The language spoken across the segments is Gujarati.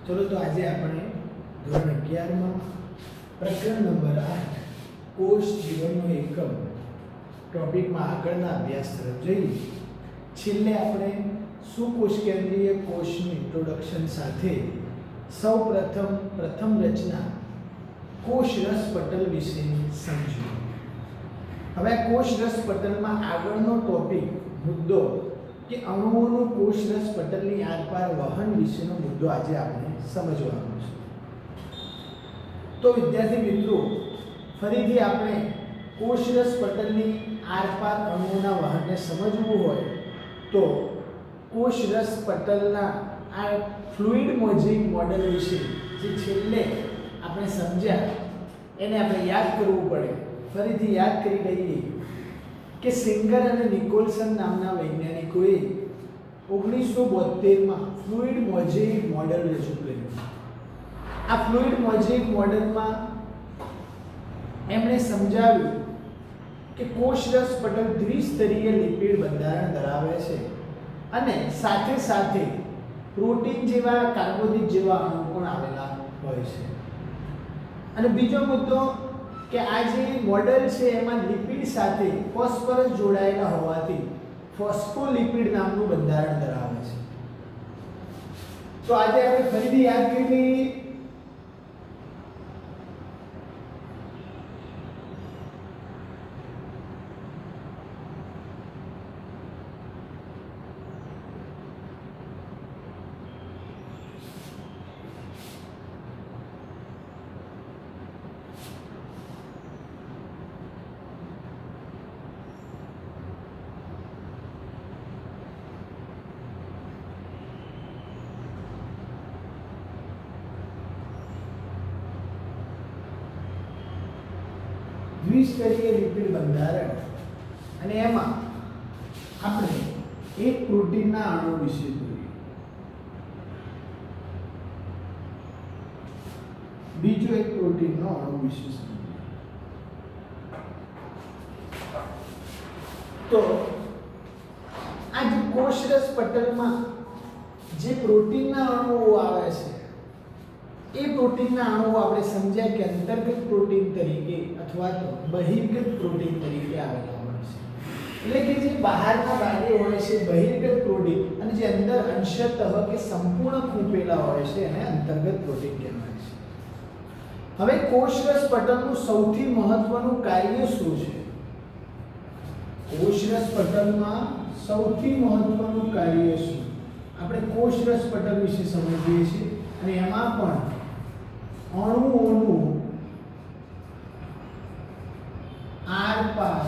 चलो तो आज આપણે ધોરણ 11 માં પ્રકરણ નંબર 8 કોષ જીવનનો એકમ ટોપિકમાં આગળના અભ્યાસ તરફ જઈએ. છેલ્લે આપણે સુકોષ કેન્દ્રીય કોષની ઇન્ટ્રોડક્શન સાથે પ્રથમ રચના કોષ રસ પટલ વિશે સમજ્યું. હવે કોષ રસ પટલમાં આગળનો ટોપિક મુદ્દો કે અણુઓનું કોષ રસ પટલની આરપાર વહન વિશેનો મુદ્દો આજે આપણે સમજવાનો છે. તો વિદ્યાર્થી મિત્રો, ફરીથી આપણે કોષ રસ પટલની આરપાર અણુઓના વહનને સમજવું હોય તો કોષ રસ પટલના આ ફ્લુઇડ મોઝેઇક મોડેલ વિશે જે છેલ્લે આપણે સમજ્યા એને આપણે યાદ કરવું પડે. ફરીથી યાદ કરી લઈએ કે સિંગર અને નિકોલસન નામના વૈજ્ઞાનિકોએ 1972 માં ફ્લુઇડ મોઝેઇક મોડેલ રજૂ કર્યું. આ ફ્લુઇડ મોઝેઇક મોડેલમાં એમણે સમજાવ્યું કે કોષરસ પટલ દ્વિસ્તરીય લિપિડ બંધારણ ધરાવે છે અને સાથે સાથે પ્રોટીન જેવા કાર્બોદિત જેવા અણુ પણ આવેલા હોય છે. અને બીજો મુદ્દો કે આ જે મોડેલ છે એમાં લિપિડ સાથે ફોસ્ફરસ જોડાયેલા હોવાથી ફોસ્ફોલિપિડ નામનું બંધારણ ધરાવે છે. તો આજે આપણે ફરીથી યાદ કરી લઈએ દ્વિસ્તરીય લિપિડ બંધારણ. અને એમાં આપણે એક પ્રોટીનના અણુ વિશે જોઈએ, બીજો એક પ્રોટીનનો અણુ વિશે સમજીએ. તો આ જે કોષરસ પટલમાં જે પ્રોટીનના અણુઓ આવે છે એ પ્રોટીનના અણુઓ આપણે સમજ્યા કે અંતર્ગત પ્રોટીન તરીકે અથવા તો બહિર્ગત પ્રોટીન તરીકે આવેલા હોય છે. એટલે કે જે બહારના ભાગે હોય છે બહિર્ગત પ્રોટીન અને જે અંદર અંશતઃ કે સંપૂર્ણ ખૂંપેલા હોય છે એને અંતર્ગત પ્રોટીન કહેવાય છે. હવે કોષરસ પટલનું સૌથી મહત્વનું કાર્ય શું છે? કોષરસ પટલમાં સૌથી મહત્વનું કાર્ય શું? આપણે કોષરસ પટલ વિશે સમજીએ છીએ અને એમાં પણ અણુઓનું આરપાર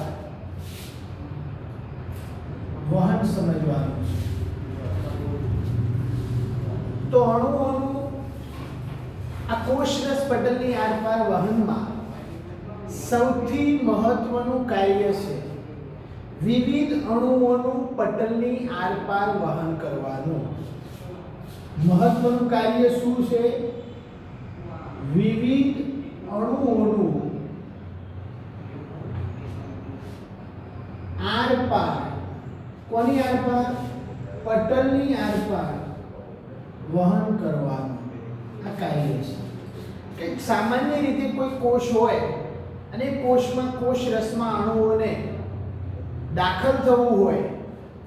વહન સમજવાનું છે. તો અણુઓનું આ કોષરસ પટલની આરપાર વહનમાં સૌથી મહત્વનું કાર્ય છે વિવિધ અણુઓનું પટલની આરપાર વહન કરવાનું. મહત્વનું કાર્ય શું છે? વિવિધ અણુઓનું આરપાર, કોની આરપાર? પટલની આરપાર વહન કરવાનું આ કાર્ય છે. કે સામાન્ય રીતે કોઈ કોષ હોય અને કોષમાં કોષ રસમાં અણુઓને દાખલ થવું હોય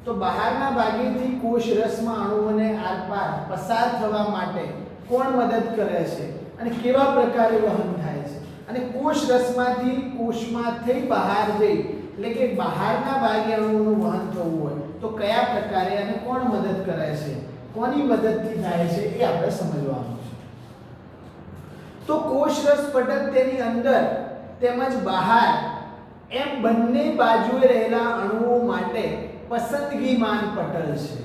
તો બહારના ભાગેથી કોષ રસમાં અણુઓને આરપાર પસાર થવા માટે કોણ મદદ કરે છે અને કેવા પ્રકારે વહન થાય છે? અને કોષ રસમાંથી કોષમાં થઈ બહાર જઈ એટલે કે બહારના ભાગે અણુઓનું વહન થવું હોય તો કયા પ્રકારે અને કોણ મદદ કરે છે, કોની મદદથી થાય છે એ આપણે સમજવાનું છે. તો કોષ રસ પટલ તેની અંદર તેમજ બહાર એમ બંને બાજુએ રહેલા અણુઓ માટે પસંદગીમાન પટલ છે.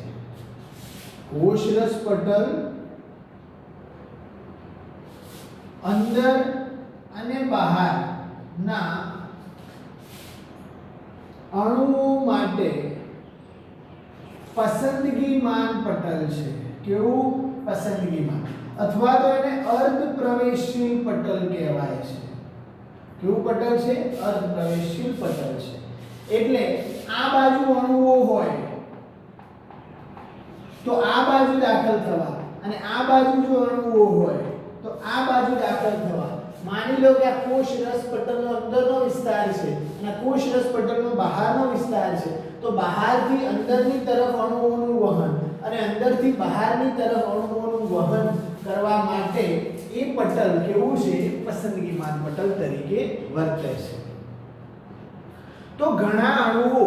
કોષરસ પટલ અંદર અને બહારના અણુઓ માટે પસંદગીમાન પટલ છે. કેવું? પસંદગીમાન, અથવા તો એને અર્ધ પ્રવેશશીલ પટલ કહેવાય છે. કેવું પટલ છે? અર્ધ પ્રવેશશીલ પટલ છે. એટલે આ બાજુ અણુઓ હોય તો આ બાજુ દાખલ થવા અને આ બાજુ જો અણુઓ હોય તો આ બાજુ દાખલ થવા. માની લો કે આ કોષ રસ પટલનો અંદરનો વિસ્તાર છે અને કોષ રસ પટલનો બહારનો વિસ્તાર છે, તો બહારથી અંદરની તરફ અણુઓનું વહન અને અંદરથી બહારની તરફ અણુઓનું વહન કરવા માટે એ પટલ કેવું છે, પસંદગીમાન પટલ તરીકે વર્તે છે. તો ઘણા અણુઓ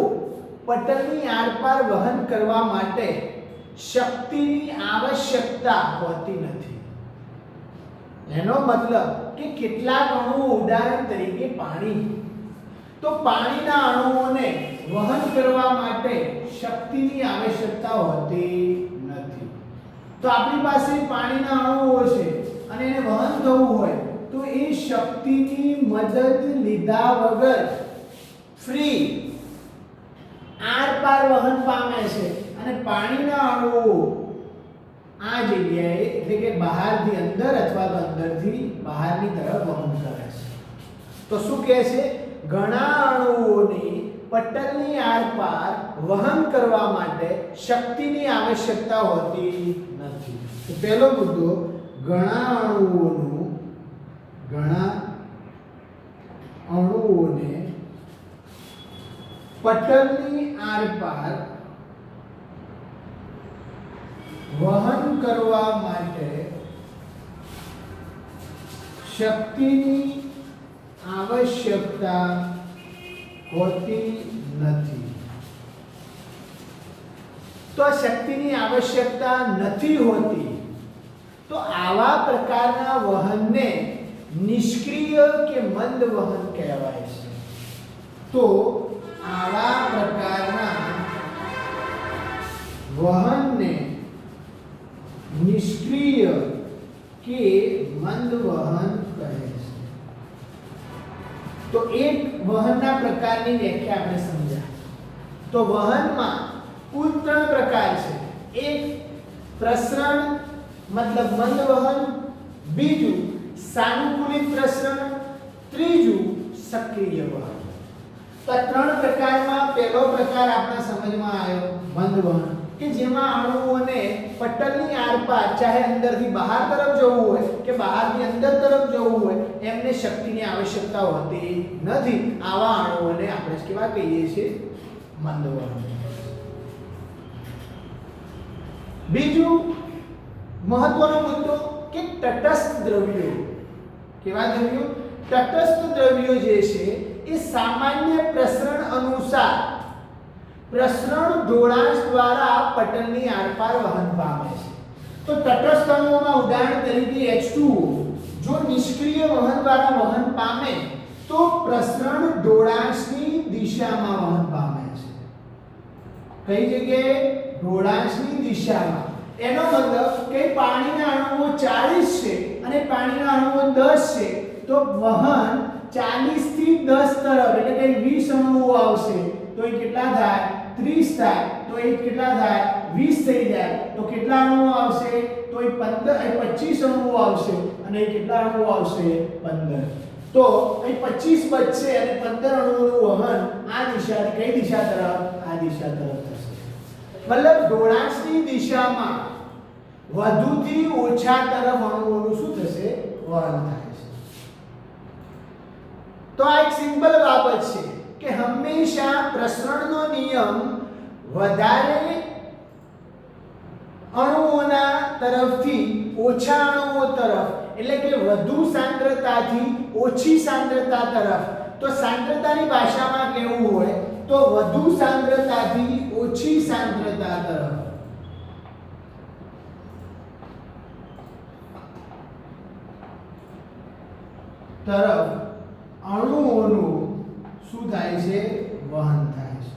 પટલની આરપાર વહન કરવા માટે શક્તિની આવશ્યકતા હોતી નથી. એનો મતલબ કે કેટલાક અણુઓ, ઉદાહરણ તરીકે પાણી, તો પાણીના અણુઓને વહન કરવા માટે શક્તિની આવશ્યકતા હોતી નથી. તો આપણી પાસે પાણીના અણુઓ છે અને એને વહન થવું હોય તો એ શક્તિની મદદ લીધા વગર ફ્રી આરપાર વહન પામે છે અને પાણીના અણુઓ આ જગ્યાએ એટલે કે બહારથી અંદર અથવા તો અંદરથી બહારની તરફ વહન કરે છે. તો શું કહે છે? ઘણા અણુઓની પટલની આરપાર વહન કરવા માટે શક્તિની આવશ્યકતા હોતી નથી. તો પહેલો મુદ્દો, ઘણા અણુઓને પટલની આરપાર વહન કરવા માટે શક્તિની આવશ્યકતા હોતી નથી. તો આ શક્તિની આવશ્યકતા નથી હોતી, તો આવા પ્રકારના વહનને નિષ્ક્રિય કે મંદ વહન કહેવાય છે. તો આવા પ્રકારના વહનને નિષ્ક્રિય કે મંદ વહન કહે છે. તો એક વહનના પ્રકારની વ્યાખ્યા આપણે સમજ્યા. તો વહનમાં કુલ 3 પ્રકાર છે. એક પ્રસરણ મતલબ મંદ વહન, બીજું સાનુકૂલિત પ્રસરણ, ત્રીજું સક્રિય વહન. તો 3 પ્રકારમાં પહેલો પ્રકાર આપણા સમજમાં આવ્યો મંદ વહન, કે જેમાં અણુઓને પટલની આરપાર ચાહે અંદરથી બહાર તરફ જવું હોય કે બહારથી અંદર તરફ જવું હોય એમને શક્તિની આવશ્યકતા હોતી નથી. આવા અણુઓને આપણે કેવા કહીએ છીએ? મંદ વહન. બીજું મહત્વનો મુદ્દો કે તટસ્થ દ્રવ્યો. કેવા દ્રવ્યો? તટસ્થ દ્રવ્યો જે છે એ સામાન્ય પ્રસરણ અનુસાર પ્રસરણ ઢોળાંશ દ્વારા પટલની આરપાર વહન પામે છે. તો તટસ્થ અણુઓમાં ઉદાહરણ તરીકે H2O જો નિષ્ક્રિય વહન દ્વારા વહન પામે તો પ્રસરણ ઢોળાંશની દિશામાં વહન પામે છે. કઈ જગ્યાએ? ઢોળાંશની દિશામાં. એનો મતલબ કે પાણીના અણુઓ 40 છે અને પાણીના અણુઓ 10 છે, તો વહન 40 થી 10 તરફ એટલે કે 20 અણુઓ આવશે તો એ કેટલા થાય? 30 થાય. તો એ કેટલા થાય? 20 થઈ જાય. તો કેટલા અણુઓ આવશે? તો એ 25 અણુઓ આવશે અને એ કેટલા અણુઓ આવશે? 15. તો અહીં 25 બચશે અને 15 અણુઓનું વહન આ દિશાથી કઈ દિશા તરફ? આ દિશા તરફ થશે. મતલબ ઢોળાંશની દિશામાં વધુથી ઓછા તરફ અણુઓનું શું થશે? વહન થાય છે. તો આ એક સિમ્પલ બાબત છે કે હંમેશા પ્રસરણનો નિયમ વધારે અણુઓના તરફથી ઓછા અણુઓ તરફ એટલે કે વધુ સાંદ્રતાથી ઓછી સાંદ્રતા તરફ. તો સાંદ્રતાની ભાષામાં કેવું હોય? તો વધુ સાંદ્રતાથી ઓછી સાંદ્રતા તરફ અણુઓનું શું થાય છે? વહન થાય છે.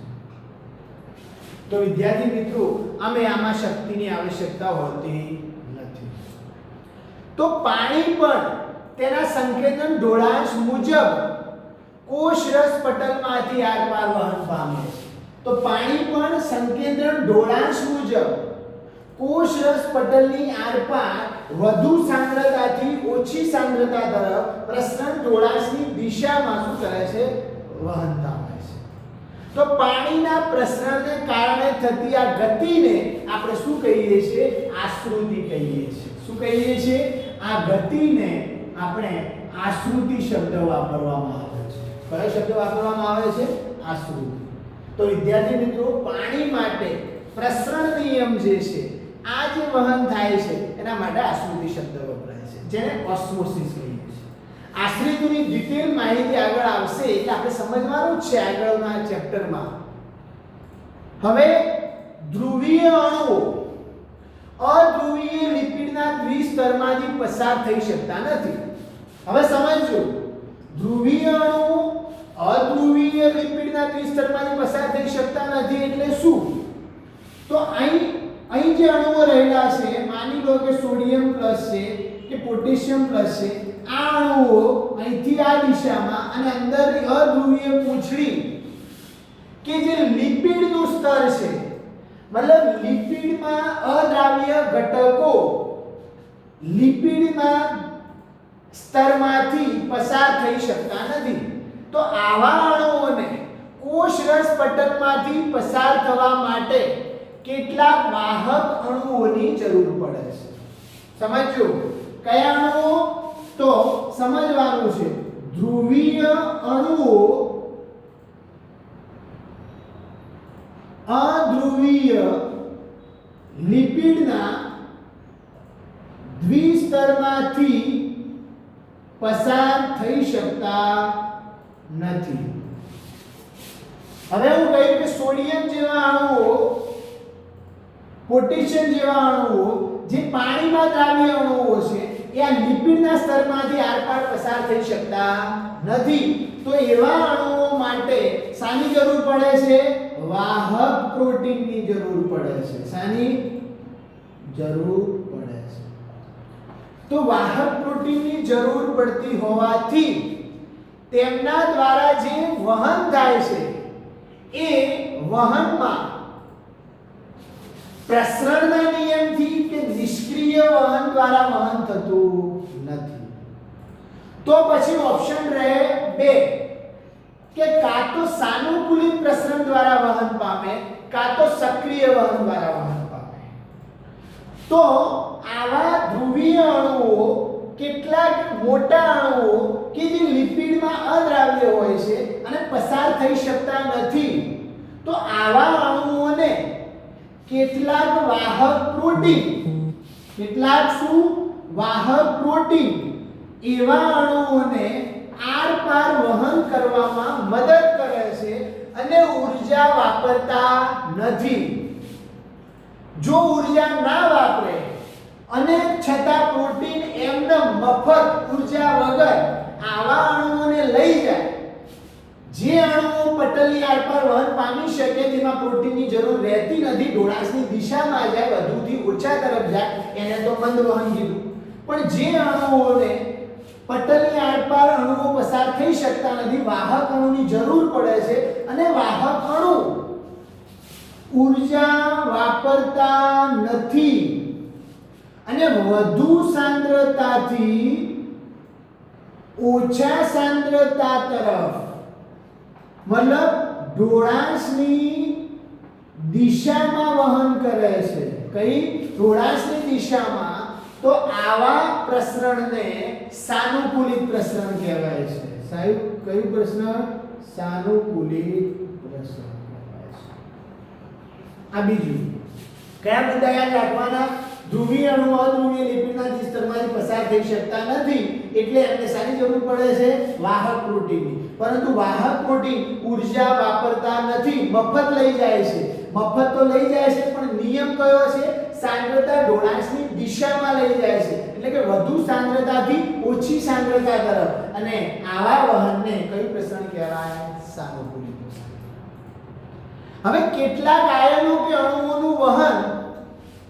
તો વિદ્યાર્થી મિત્રો, અમે આમાં શક્તિની આવશ્યકતા હોતી નથી. તો પાણી પણ તેના સંકેતન ઢોળાંશ મુજબ કોષરસ પટલમાંથી આરપાર વહન પામે છે. તો પાણી પણ સંકેન્દ્રણ ઢોળાંશ મુજબ કોષરસ પટલની આરપાર વધુ સાંદ્રતાથી ઓછી સાંદ્રતા તરફ પ્રસરણ ઢોળાંશની દિશામાં શું કરે છે? વહન પામે છે. તો પાણીના પ્રસરણને કારણે થતી આ ગતિને આપણે શું કહીએ છીએ? આશ્રુતિ કહીએ છીએ. શું કહીએ છીએ? આ ગતિને આપણે આશ્રુતિ શબ્દ વાપરવામાં આવે છે. કયો શબ્દ વાપરવામાં આવે છે? આશ્રુતિ. તો વિદ્યાર્થી મિત્રો, પાણી માટે પ્રસરણ નિયમ જે છે, આ જે વહન થાય છે એના માટે આશ્રુતિ શબ્દ વપરાય છે, જેને ઓસ્મોસિસ કહીએ છીએ. આશ્રિતોની ડિટેલ માહિતી આગળ આવશે એટલે આપણે સમજવાનું જ છે આગળના ચેપ્ટરમાં. હવે ધ્રુવીય અણુઓ અધ્રુવીય લિપિડના દ્વિસ્તરમાંથી પસાર થઈ શકતા નથી. હવે સમજો, ધ્રુવીય અણુઓ અધ્રુવીય લિપિડના દ્વિસ્તરમાંથી પસાર થઈ શકતા નથી એટલે શું? તો અહીં જે અણુઓ રહેલા છે, માની લો કે સોડિયમ પ્લસ છે કે પોટેશિયમ પ્લસ છે, આ અણુઓ અહીંથી આ દિશામાં અને અંદરની અધ્રુવીય પૂંછડી કે જે લિપિડનું સ્તર છે, મતલબ લિપિડમાં અદ્રાવ્ય ઘટકો લિપિડના સ્તરમાંથી પસાર થઈ શકતા નથી. તો આવા અણુઓને કોષરસ પટકમાંથી પસાર થવા માટે કેટલાક વાહક અણુઓની જરૂર પડે છે. સમજો કયા અણુઓ? તો સમજવાનું છે, ધ્રુવીય અણુઓ અધ્રુવીય લિપિડના દ્વિસ્તરમાંથી પસાર થઈ શકતા નથી. હવે હું કહ્યું કે સોડિયમ જેવા અણુઓ, પોટેશિયમ જેવા અણુઓ જે પાણીમાં દ્રાવ્ય અણુઓ છે, એ આ લિપિડના સ્તરમાંથી આરપાર પસાર થઈ શકતા નથી. તો એવા અણુઓ માટે શાની જરૂર પડે છે? વાહક પ્રોટીનની જરૂર પડે છે. શાની જરૂર પડે છે? તો વાહક પ્રોટીનની જરૂર પડતી હોવાથી તેમના દ્વારા જે વહન થાય છે એ વહનમાં પ્રસરણના નિયમથી કે નિષ્ક્રિય વહન દ્વારા વહન થતું નથી. તો પછી ઓપ્શન રહે 2 કે કાં તો સાનુકૂલિત પ્રસરણ દ્વારા વહન પામે કાં તો સક્રિય વહન દ્વારા વહન પામે. તો આવા ધ્રુવીય અણુઓ કેટલાક મોટા અણુઓ કે જે લિપિડમાં અદ્રાવ્ય હોય છે અને પસાર થઈ શકતા નથી, તો આવા અણુઓને કેટલાક વાહક પ્રોટીન, કેટલાક શું? વાહક પ્રોટીન એવા અણુઓને આરપાર વહન કરવામાં મદદ કરે છે અને ઊર્જા વાપરતા નથી. જો ઊર્જા ના વાપરે અને છતાં પ્રોટીન એમને મફત ઊર્જા વગર આવા અણુઓને લઈ જાય, જે અણુઓ પટલની આરપાર વહન પામી શકે તેમાં પ્રોટીનની જરૂર રહેતી નથી, ઢોળાસની દિશામાં જાય, વધુથી ઓછા તરફ જાય, એને તો મંદ વહન કીધું. પણ જે અણુઓને પટલની આરપાર અણુઓ પસાર થઈ શકતા નથી, વાહક અણુની જરૂર પડે છે અને વાહક અણુ ઊર્જા વાપરતા નથી અને વધુ સાંદ્રતાથી ઓછા સાંદ્રતા તરફ, મતલબ ઢોળાસની દિશામાં વહન કરે છે. કઈ? ઢોળાસની દિશામાં. તો આવા પ્રસરણને સાનુકૂલિત પ્રસરણ કહેવાય છે. સાહેબ કયું પ્રસરણ? સાનુકૂલિત પ્રસરણ કહેવાય છે. આ બીજું. કયા મુદ્દા યાદ રાખવાના? ધ્રુવીય અણુ અધ્રુવીય લિપિડના દ્વિસ્તરમાંથી પસાર થઈ શકતા નથી એટલે એમને શાની જરૂર પડે છે? વાહક પ્રોટીનની. પરંતુ વાહક પ્રોટીન ઊર્જા વાપરતા નથી, મફત લઈ જાય છે. મફત તો લઈ જાય છે પણ નિયમ કયો છે? સાંદ્રતા ઢોળાસની દિશામાં લઈ જાય છે, એટલે કે વધુ સાંદ્રતાથી ઓછી સાંદ્રતા તરફ. અને આવા વહનને કયું પ્રસરણ કહેવાય? સાનુકૂલિત પ્રસરણ. હવે કેટલાક આયનો કે અણુઓનું વહન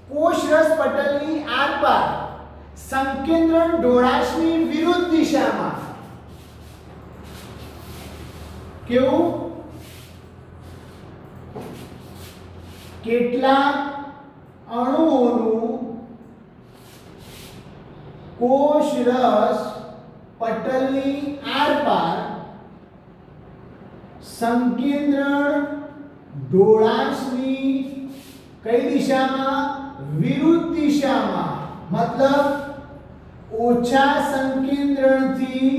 કોષરસ પટલની આરપાર સંકેન્દ્રણ ઢોળાસની વિરુદ્ધ દિશામાં, કેવું? કેટલાક અણુઓનું કોષરસ પટલની આરપાર સંકેન્દ્રણ ઢોળાશની કઈ દિશામાં? વિરુદ્ધ દિશામાં, મતલબ ઓછા સંકેન્દ્રણથી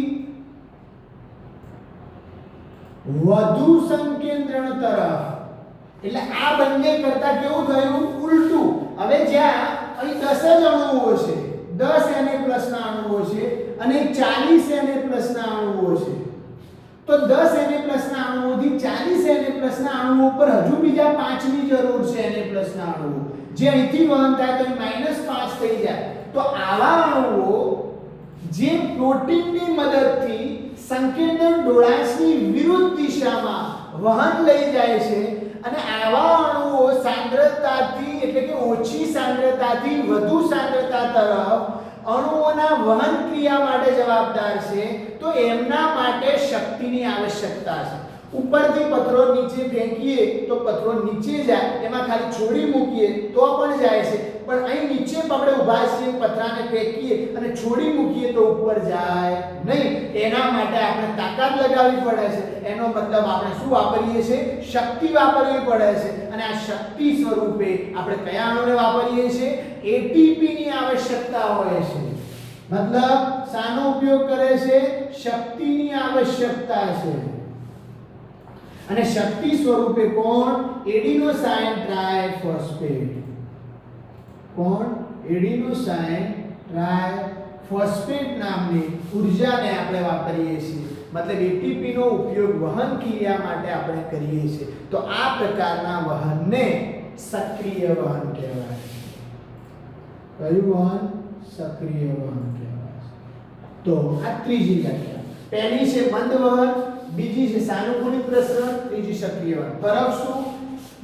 વધુ સંકેન્દ્રણ તરફ. એટલે આ બંને કરતા કેવું થયું? ઉલટું. હવે જ્યાં અહીં 10 જ અણુઓ છે, 10 Na+ ના અણુઓ છે અને 40 Na+ ના અણુઓ છે, તો 10 Na+ ના અણુઓથી 40 Na+ ના અણુઓ પર હજુ બીજા 5 ની જરૂર છે. Na+ ના અણુઓ જે અહીંથી વહન થાય તો -5 થઈ જાય. તો આવા અણુઓ જે પ્રોટીનની મદદથી સંકેન્દ્રણ ઢોળાશની વિરુદ્ધ દિશામાં વહન લઈ જાય છે અને આવા અણુઓ સાંદ્રતાથી એટલે કે ઓછી સાંદ્રતાથી વધુ સાંદ્રતા તરફ અણુઓના વહન ક્રિયા માટે જવાબદાર છે, તો એમના માટે શક્તિની આવશ્યકતા છે. ઉપરથી પથ્થરો નીચે ફેંકીએ તો પથ્થરો નીચે જાય, એમાં ખાલી છોડી મૂકીએ તો પણ જાય છે, પણ અહીં નીચે પકડે ઊભા છીએ, પથરાને ફેંકીએ અને છોડી મૂકીએ તો ઉપર જાય નહીં. એના માટે આપણે તાકાત લગાવવી પડે છે. એનો મતલબ આપણે શું વાપરીએ છીએ? શક્તિ વાપરવી પડે છે. અને આ શક્તિ સ્વરૂપે આપણે કયા અણુને વાપરીએ છીએ? એટીપી ની આવશ્યકતા હોય છે. મતલબ શાનો ઉપયોગ કરે છે? શક્તિની આવશ્યકતા છે. અને શક્તિ સ્વરૂપે કોણ? Adenosine triphosphate. કોણ? એડિનોસાઇન ટ્રાઇફોસ્ફેટ નામની ઉર્જાને આપણે વાપરીએ છીએ. મતલબ એટીપી નો ઉપયોગ વહન ક્રિયા માટે આપણે કરીએ છીએ. તો આ પ્રકારના વહનને સક્રિય વહન કહેવાય છે. કયું વહન? સક્રિય વહન કહેવાય છે. તો આ ત્રીજી વ્યાખ્યા. પહેલી છે મંદ વહન, બીજી છે સાનુકૂલિત પ્રસરણ, ત્રીજી સક્રિય વહન. તરફ શું?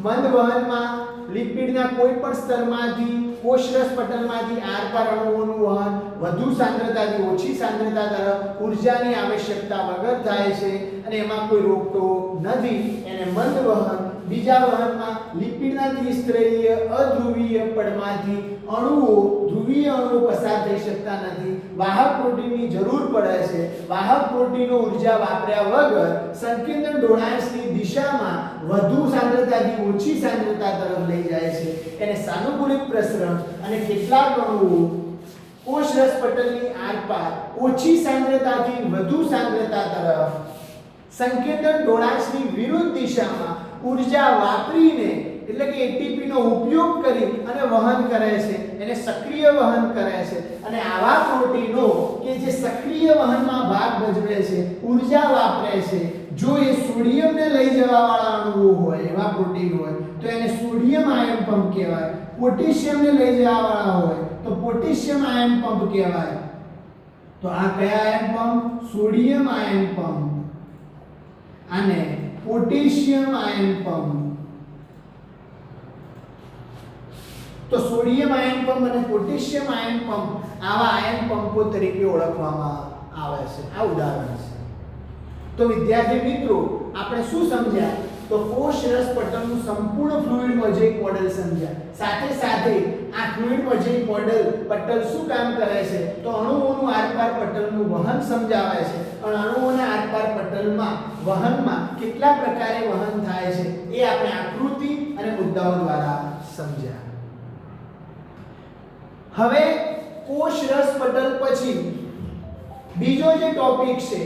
મંદ વહનમાં લિપિડના કોઈ પણ સ્તરમાંથી કોષરસ પટલમાંથી આરપાર અણુઓનું વહન વધુ સાંદ્રતાથી ઓછી સાંદ્રતા તરફ ઊર્જાની આવશ્યકતા વગર થાય છે અને એમાં કોઈ રોકટોક નથી, એને મંદ વહન. બીજા વહનમાં લિપિડના ત્રિસ્તરીય અધ્રુવીય પડમાંથી અણુઓ ધ્રુવીય અણુઓ પસાર થઈ શકતા નથી, વાહક પ્રોટીનની જરૂર પડે છે. વાહક પ્રોટીનો ઊર્જા વાપર્યા વગર સંકેન્દ્ર ઢોળાશની દિશામાં વધુ સાંદ્રતાથી ઓછી સાંદ્રતા તરફ લઈ જાય છે, એને સાનુકૂલિત પ્રસરણ. અને કેટલાક અણુઓ કોષરસ પટલની આરપાર ઓછી સાંદ્રતાથી વધુ સાંદ્રતા તરફ સંકેન્દ્ર ઢોળાશની વિરુદ્ધ દિશામાં ઊર્જા વાપરીને એટલે કે એટીપી નો ઉપયોગ કરી અને વહન કરે છે, એને સક્રિય વહન કરે છે. અને આવા પ્રોટીનો કે જે સક્રિય વહનમાં ભાગ ભજવે છે, ઊર્જા વાપરે છે, જો એ સોડિયમને લઈ જવા વાળા અણુઓ હોય, એવા પ્રોટીન હોય તો એને સોડિયમ આયન પંપ કહેવાય. પોટેશિયમને લઈ જવા વાળા હોય તો પોટેશિયમ આયન પંપ કહેવાય. તો આ કયા ion pump? Sodium ion pump અને પોટેશિયમ આયન પંપ. તો સોડિયમ આયન પંપ અને પોટેશિયમ આયન પંપ આવા આયન પંપો તરીકે ઓળખવામાં આવે છે. આ ઉદાહરણ છે. તો વિદ્યાર્થી મિત્રો, આપણે શું સમજ્યા? તો કોષરસ પટલનું સંપૂર્ણ ફ્લુઇડ મોઝેઇક મોડેલ સમજ્યા. સાથે સાથે આ ફ્લુઇડ મોઝેઇક મોડેલ પટલ શું કામ કરે છે? તો અણુઓનું આરપાર પટલનું વહન સમજાવે છે. અને અણુઓના આરપાર પટલમાં વહનમાં કેટલા પ્રકારે વહન થાય છે એ આપણે આકૃતિ અને મુદ્દાઓ દ્વારા સમજ્યા. હવે કોષરસ પટલ પછી બીજો જે ટોપિક છે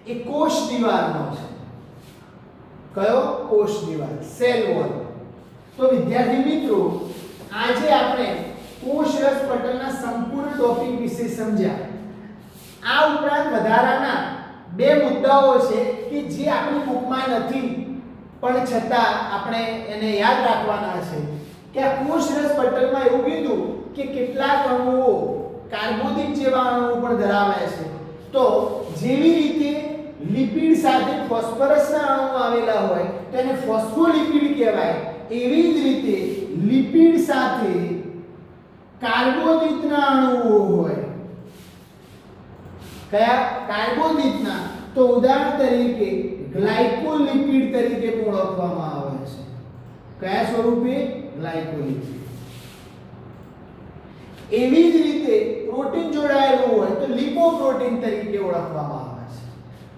એ કોષ દીવાલનો છે. કયો? કોષ દીવાલ, સેલ વોલ. તો વિદ્યાર્થી મિત્રો, આજે આપણે કોષરસ પટલના સંપૂર્ણ ટોપિક વિશે સમજ્યા. આ ઉપરાંત વધારાના બે મુદ્દાઓ છે કે જે આપણી બુકમાં નથી પણ છતાં આપણે એને યાદ રાખવાના છે કે આ કોષરસ પટલમાં એવું કીધું કે કેટલાક અણુઓ કાર્બોદિત જેવા અણુઓ પણ ધરાવે છે. તો જેવી રીતે લિપિડ સાથે ફોસ્ફરસના અણુઓ આવેલા હોય તો એને ફોસ્ફોલિપિડ કહેવાય, એવી જ રીતે લિપિડ સાથે કાર્બોદિતના અણુઓ હોય. કયા? કાર્બોદિતના. તો ઉદાહરણ તરીકે ગ્લાયકોલિપિડ તરીકે ઓળખવામાં આવે છે. કયા સ્વરૂપે? ગ્લાયકોલિપિડ. એવી જ રીતે પ્રોટીન જોડાયેલું હોય તો લિપોપ્રોટીન તરીકે ઓળખવામાં આવે છે.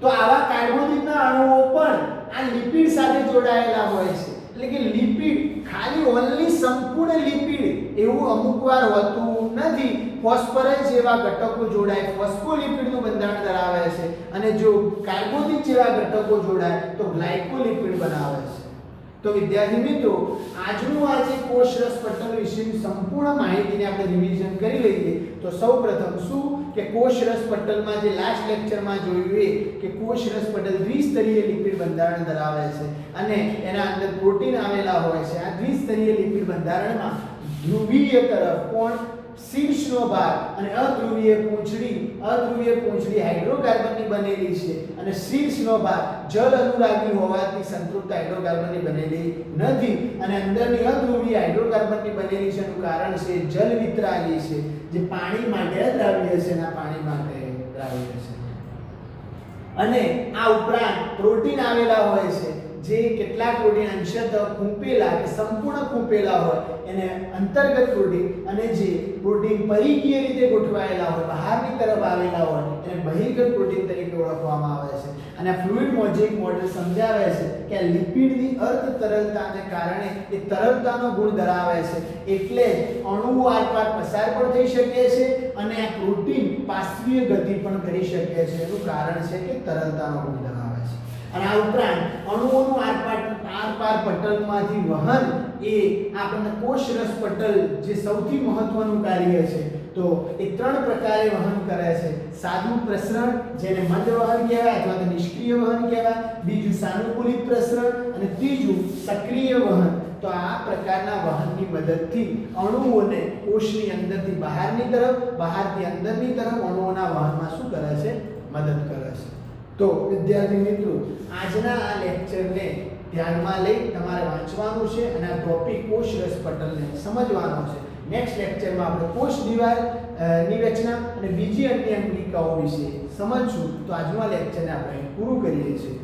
તો આવા કાર્બોદિતના અણુઓ પણ આ લિપિડ સાથે જોડાયેલા હોય છે. એટલે કે લિપિડ ખાલી ઓન્લી સંપૂર્ણ લિપિડ એવું અમુકવાર હોતું નથી. ફોસ્ફરસ જેવા ઘટકો જોડાય ફોસ્ફોલિપિડનું બંધારણ ધરાવે છે, અને જો કાર્બોદિત જેવા ઘટકો જોડાય તો ગ્લાયકોલિપિડ બનાવે છે. તો વિદ્યાર્થી મિત્રો, આજનું આ જે કોષરસ પટલ વિશેની સંપૂર્ણ માહિતીને આપણે રિવિઝન કરી લઈએ. તો સૌપ્રથમ શું કે કોષરસ પટલમાં જે લાસ્ટ લેક્ચરમાં જોયું એ કે કોષરસ પટલ દ્વિસ્તરીય લિપિડ બંધારણ ધરાવે છે અને એના અંદર પ્રોટીન આવેલા હોય છે. આ દ્વિસ્તરીય લિપિડ બંધારણમાં ધ્રુવીય તરફ કોણ શીર્ષનો ભાગ અને અધ્રુવીય પૂંછડી હાઇડ્રોકાર્બનની બનેલી છે, અને શીર્ષનો ભાગ જલ અનુરાગી હોવાથી સંતૃપ્ત હાઇડ્રોકાર્બનની બનેલી નથી, અને અંદરની અધ્રુવીય હાઇડ્રોકાર્બનની બનેલી છે. એનું કારણ છે જલ વિતરાગી છે, જે પાણી માટે દ્રાવ્ય છે, ના પાણી માટે દ્રાવ્ય છે. અને આ ઉપરાંત પ્રોટીન આવેલા હોય છે, જે કેટલાક પ્રોટીન અંશતઃ ખૂંપેલા કે સંપૂર્ણ ખૂંપેલા હોય એને અંતર્ગત પ્રોટીન, અને જે પ્રોટીન પરિઘીય રીતે ગોઠવાયેલા હોય બહારની તરફ આવેલા હોય એને બહિર્ગત પ્રોટીન તરીકે ઓળખવામાં આવે છે. અને ફ્લુઇડ મોઝેઇક મોડેલ સમજાવે છે કે આ લિપિડની અર્ધ તરલતાને કારણે એ તરલતાનો ગુણ ધરાવે છે, એટલે અણુઓ આરપાર પસાર પણ થઈ શકે છે અને આ પ્રોટીન પાર્શ્વીય ગતિ પણ કરી શકે છે. એનું કારણ છે કે તરલતાનો ગુણ ધરાવે છે. અને આ ઉપરાંત અણુઓનું આરપાર પટલમાંથી વહન એ આપણને કોષરસ પટલ જે સૌથી મહત્વનું કાર્ય છે, તો એ ત્રણ પ્રકારે વહન કરે છે. સાદું પ્રસરણ, જેને મંદ વહન કહેવાય અથવા તો નિષ્ક્રિય વહન કહેવાય, બીજું સાનુકૂલિત પ્રસરણ, અને ત્રીજું સક્રિય વહન. તો આ પ્રકારના વહનની મદદથી અણુઓને કોષની અંદરથી બહારની તરફ, બહારથી અંદરની તરફ અણુઓના વહનમાં શું કરે છે? મદદ કરે છે. તો વિદ્યાર્થી મિત્રો, આજના આ લેક્ચરને ધ્યાનમાં લઈ તમારે વાંચવાનું છે અને આ ટોપિક કોષરસ પટલને સમજવાનો છે. નેક્સ્ટ લેક્ચરમાં આપણે કોષ દિવાલની રચના અને બીજી અન્ય અંગિકાઓ વિશે સમજશું. તો આજના લેક્ચરને આપણે પૂરું કરીએ છીએ.